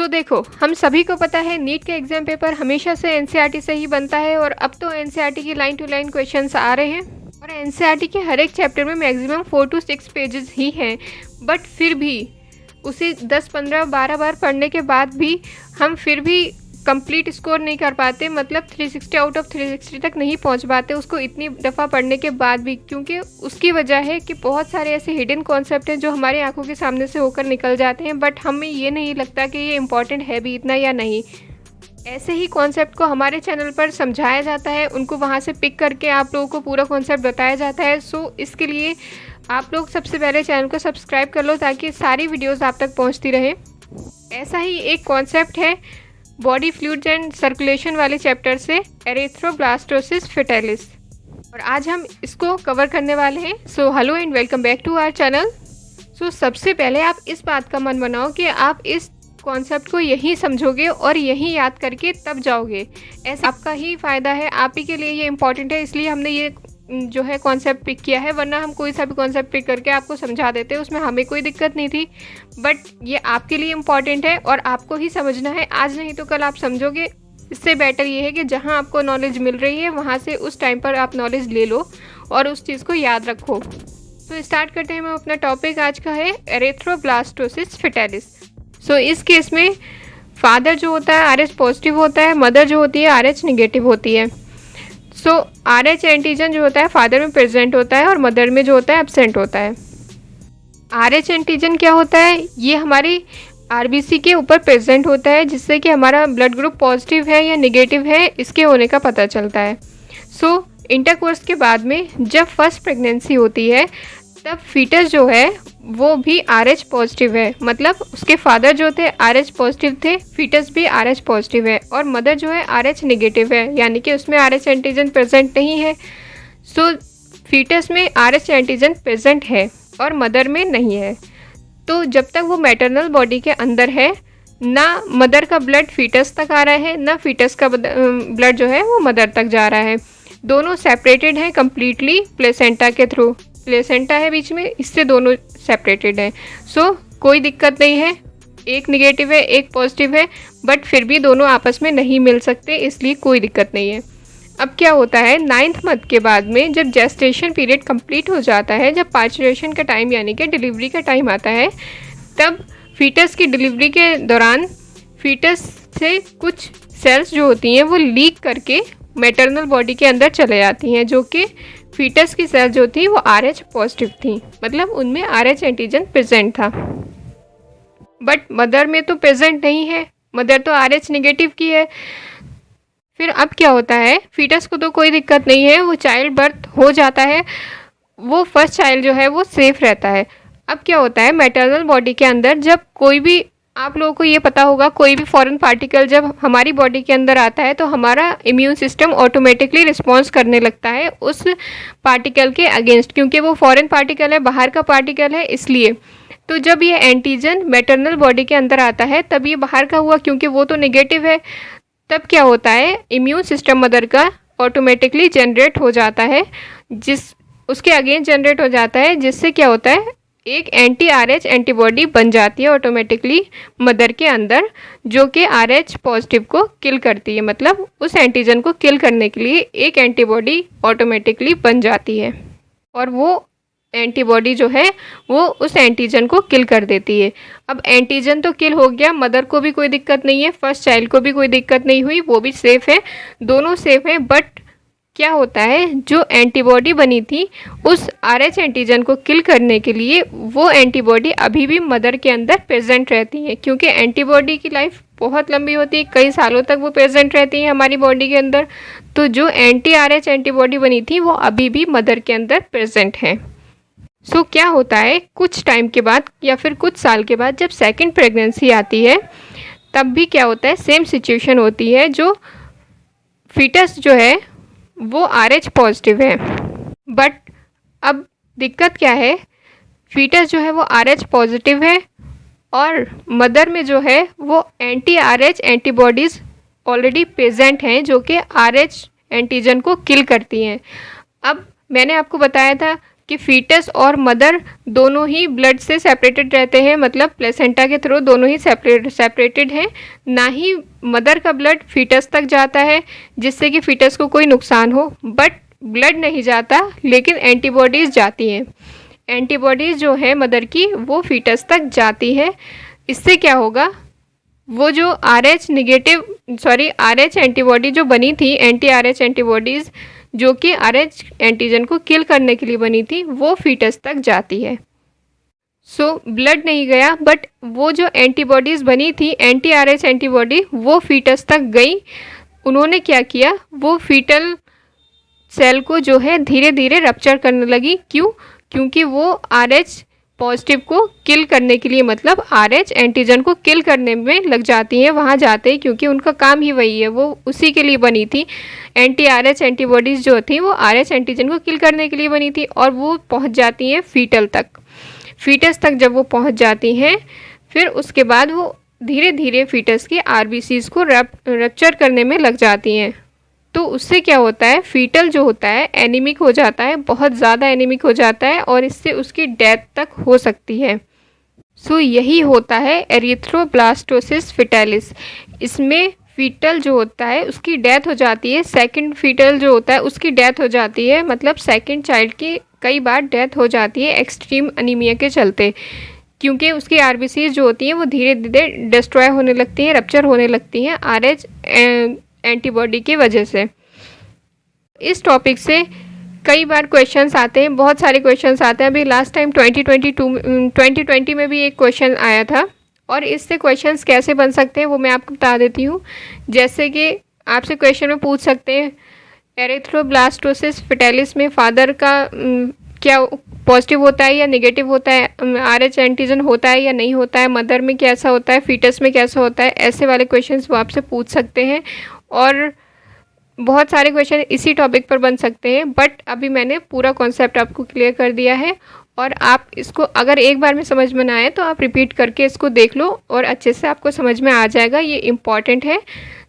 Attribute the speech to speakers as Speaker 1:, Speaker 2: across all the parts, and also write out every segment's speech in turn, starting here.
Speaker 1: देखो, हम सभी को पता है नीट का एग्ज़ाम पेपर हमेशा से एनसीईआरटी से ही बनता है और अब तो एनसीईआरटी की लाइन टू लाइन क्वेश्चंस आ रहे हैं और एनसीईआरटी के हर एक चैप्टर में मैक्सिमम 4 to 6 पेजेस ही हैं। बट फिर भी उसे 10, 15, 12 बार पढ़ने के बाद भी हम फिर भी कंप्लीट स्कोर नहीं कर पाते, मतलब 360 आउट ऑफ 360 तक नहीं पहुंच पाते उसको इतनी दफ़ा पढ़ने के बाद भी, क्योंकि उसकी वजह है कि बहुत सारे ऐसे हिडन कॉन्सेप्ट हैं जो हमारी आंखों के सामने से होकर निकल जाते हैं, बट हमें ये नहीं लगता कि ये इम्पॉर्टेंट है भी इतना या नहीं। ऐसे ही कॉन्सेप्ट को हमारे चैनल पर समझाया जाता है, उनको वहाँ से पिक करके आप लोगों को पूरा कॉन्सेप्ट बताया जाता है। इसके लिए आप लोग सबसे पहले चैनल को सब्सक्राइब कर लो ताकि सारी वीडियोज़ आप तक पहुँचती रहे। ऐसा ही एक कॉन्सेप्ट है बॉडी फ्लूइड्स एंड सर्कुलेशन वाले चैप्टर से, एरिथ्रोब्लास्टोसिस फेटालिस, और आज हम इसको कवर करने वाले हैं। Hello and welcome back to our channel. सबसे पहले आप इस बात का मन बनाओ कि आप इस कॉन्सेप्ट को यहीं समझोगे और यहीं याद करके तब जाओगे। ऐसा आपका ही फ़ायदा है, आप ही के लिए ये इम्पॉर्टेंट है, इसलिए हमने ये जो है कॉन्सेप्ट पिक किया है, वरना हम कोई सा भी कॉन्सेप्ट पिक करके आपको समझा देते, उसमें हमें कोई दिक्कत नहीं थी। बट ये आपके लिए इम्पॉर्टेंट है और आपको ही समझना है, आज नहीं तो कल आप समझोगे। इससे बेटर ये है कि जहाँ आपको नॉलेज मिल रही है वहाँ से उस टाइम पर आप नॉलेज ले लो और उस चीज़ को याद रखो। स्टार्ट करते हैं। हम अपना टॉपिक आज का है एरिथ्रोब्लास्टोसिस फेटालिस। इस केस में फादर जो होता है RH पॉजिटिव होता है, मदर जो होती है RH नेगेटिव होती है। RH एंटीजन जो होता है फादर में प्रेजेंट होता है और मदर में जो होता है एब्सेंट होता है। RH एंटीजन क्या होता है? ये हमारी RBC के ऊपर प्रेजेंट होता है, जिससे कि हमारा ब्लड ग्रुप पॉजिटिव है या नेगेटिव है इसके होने का पता चलता है। इंटरकोर्स के बाद में जब फर्स्ट प्रेगनेंसी होती है तब फीटस जो है वो भी RH पॉजिटिव है, मतलब उसके फादर जो थे RH पॉजिटिव थे, फीटस भी RH पॉजिटिव है, और मदर जो है RH नेगेटिव है, यानी कि उसमें RH एंटीजन प्रेजेंट नहीं है। फीटस में RH एंटीजन प्रेजेंट है और मदर में नहीं है। तो जब तक वो मैटरनल बॉडी के अंदर है, ना मदर का ब्लड फीटस तक आ रहा है, ना फीटस का ब्लड जो है वो मदर तक जा रहा है। दोनों सेपरेटेड हैं कम्प्लीटली प्लेसेंटा के थ्रू। प्लेसेंटा है बीच में, इससे दोनों सेपरेटेड हैं। कोई दिक्कत नहीं है, एक नेगेटिव है एक पॉजिटिव है, बट फिर भी दोनों आपस में नहीं मिल सकते, इसलिए कोई दिक्कत नहीं है। अब क्या होता है, 9th मंथ के बाद में जब जेस्टेशन पीरियड कंप्लीट हो जाता है, जब पार्चुरेशन का टाइम यानी कि डिलीवरी का टाइम आता है, तब फीटस की डिलीवरी के दौरान फीटस से कुछ सेल्स जो होती हैं वो लीक करके मैटरनल बॉडी के अंदर चले जाती हैं, जो कि फीटस की सेल जो थी वो RH पॉजिटिव थी, मतलब उनमें RH एंटीजन प्रेजेंट था। बट मदर में तो प्रेजेंट नहीं है, मदर तो RH नेगेटिव की है। फिर अब क्या होता है, फीटस को तो कोई दिक्कत नहीं है, वो चाइल्ड बर्थ हो जाता है, वो फर्स्ट चाइल्ड जो है वो सेफ रहता है। अब क्या होता है, मैटरनल बॉडी के अंदर जब कोई भी, आप लोगों को ये पता होगा, कोई भी फॉरेन पार्टिकल जब हमारी बॉडी के अंदर आता है तो हमारा इम्यून सिस्टम ऑटोमेटिकली रिस्पॉन्स करने लगता है उस पार्टिकल के अगेंस्ट, क्योंकि वो फॉरेन पार्टिकल है, बाहर का पार्टिकल है, इसलिए। तो जब ये एंटीजन मैटरनल बॉडी के अंदर आता है तब ये बाहर का हुआ, क्योंकि वो तो नेगेटिव है, तब क्या होता है, इम्यून सिस्टम मदर का ऑटोमेटिकली जनरेट हो जाता है, उसके अगेंस्ट जनरेट हो जाता है, जिससे क्या होता है, एक एंटी RH एंटीबॉडी बन जाती है ऑटोमेटिकली मदर के अंदर, जो कि RH पॉजिटिव को किल करती है, मतलब उस एंटीजन को किल करने के लिए एक एंटीबॉडी ऑटोमेटिकली बन जाती है, और वो एंटीबॉडी जो है वो उस एंटीजन को किल कर देती है। अब एंटीजन तो किल हो गया, मदर को भी कोई दिक्कत नहीं है, फर्स्ट चाइल्ड को भी कोई दिक्कत नहीं हुई, वो भी सेफ़ है, दोनों सेफ़ हैं। बट क्या होता है, जो एंटीबॉडी बनी थी उस RH एंटीजन को किल करने के लिए वो एंटीबॉडी अभी भी मदर के अंदर प्रेजेंट रहती है, क्योंकि एंटीबॉडी की लाइफ बहुत लंबी होती है, कई सालों तक वो प्रेजेंट रहती है हमारी बॉडी के अंदर। तो जो एंटी RH एंटीबॉडी बनी थी वो अभी भी मदर के अंदर प्रेजेंट है। क्या होता है, कुछ टाइम के बाद या फिर कुछ साल के बाद जब सेकंड प्रेगनेंसी आती है, तब भी क्या होता है, सेम सिचुएशन होती है, जो फीटस जो है वो RH पॉजिटिव है। बट अब दिक्कत क्या है, फीटस जो है वो RH पॉजिटिव है और मदर में जो है वो anti RH antibodies already present हैं, जो कि RH एंटीजन को किल करती हैं। अब मैंने आपको बताया था कि फीटस और मदर दोनों ही ब्लड से सेपरेटेड रहते हैं, मतलब प्लेसेंटा के थ्रू दोनों ही सेपरेटेड हैं। ना ही मदर का ब्लड फीटस तक जाता है जिससे कि फीटस को कोई नुकसान हो, बट ब्लड नहीं जाता लेकिन एंटीबॉडीज़ जाती हैं। एंटीबॉडीज़ जो है मदर की वो फीटस तक जाती है। इससे क्या होगा, वो जो RH एंटीबॉडी जो बनी थी, एंटी RH एंटीबॉडीज़ जो कि RH एंटीजन को किल करने के लिए बनी थी, वो फीटस तक जाती है। सो ब्लड नहीं गया, बट वो जो एंटीबॉडीज़ बनी थी, एंटी RH एंटीबॉडी, वो फीटस तक गई। उन्होंने क्या किया, वो फीटल सेल को जो है धीरे धीरे रप्चर करने लगी। क्यों? क्योंकि वो RH पॉजिटिव को किल करने के लिए, मतलब RH एंटीजन को किल करने में लग जाती हैं, वहाँ जाते हैं, क्योंकि उनका काम ही वही है, वो उसी के लिए बनी थी। एंटी RH एंटीबॉडीज़ जो थी वो RH एंटीजन को किल करने के लिए बनी थी, और वो पहुँच जाती हैं फीटल तक। फीटस तक जब वो पहुँच जाती हैं, फिर उसके बाद वो धीरे धीरे फीटस की RBCs को रप्चर करने में लग जाती हैं। तो उससे क्या होता है, फीटल जो होता है एनीमिक हो जाता है, बहुत ज़्यादा एनीमिक हो जाता है, और इससे उसकी डेथ तक हो सकती है। सो यही होता है एरिथ्रोब्लास्टोसिस फिटालिस। इसमें फीटल जो होता है उसकी डेथ हो जाती है, सेकंड फीटल जो होता है उसकी डेथ हो जाती है, मतलब सेकंड चाइल्ड की कई बार डेथ हो जाती है एक्सट्रीम अनीमिया के चलते, क्योंकि उसकी RBCs जो होती हैं वो धीरे धीरे डिस्ट्रॉय होने लगती हैं, रप्चर होने लगती हैं RH एंटीबॉडी की वजह से। इस टॉपिक से कई बार क्वेश्चंस आते हैं, बहुत सारे क्वेश्चंस आते हैं। अभी लास्ट टाइम 2020 में भी एक क्वेश्चन आया था, और इससे क्वेश्चंस कैसे बन सकते हैं वो मैं आपको बता देती हूँ। जैसे कि आपसे क्वेश्चन में पूछ सकते हैं, एरिथ्रोब्लास्टोसिस फिटालिस में फादर का क्या पॉजिटिव होता है या नेगेटिव होता है, RH एंटीजन होता है या नहीं होता है, मदर में कैसा होता है, फीटस में कैसा होता है, ऐसे वाले क्वेश्चंस वो आपसे पूछ सकते हैं। और बहुत सारे क्वेश्चन इसी टॉपिक पर बन सकते हैं, बट अभी मैंने पूरा कॉन्सेप्ट आपको क्लियर कर दिया है, और आप इसको अगर एक बार में समझ में ना आए तो आप रिपीट करके इसको देख लो और अच्छे से आपको समझ में आ जाएगा। ये इम्पॉर्टेंट है।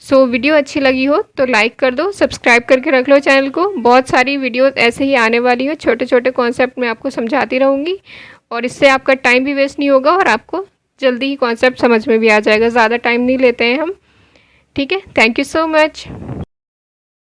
Speaker 1: सो वीडियो अच्छी लगी हो तो लाइक कर दो, सब्सक्राइब करके रख लो चैनल को। बहुत सारी वीडियोस ऐसे ही आने वाली हो, छोटे छोटे कॉन्सेप्ट मैं आपको समझाती रहूँगी, और इससे आपका टाइम भी वेस्ट नहीं होगा और आपको जल्दी ही कॉन्सेप्ट समझ में भी आ जाएगा। ज़्यादा टाइम नहीं लेते हैं हम, ठीक है। Thank you so much.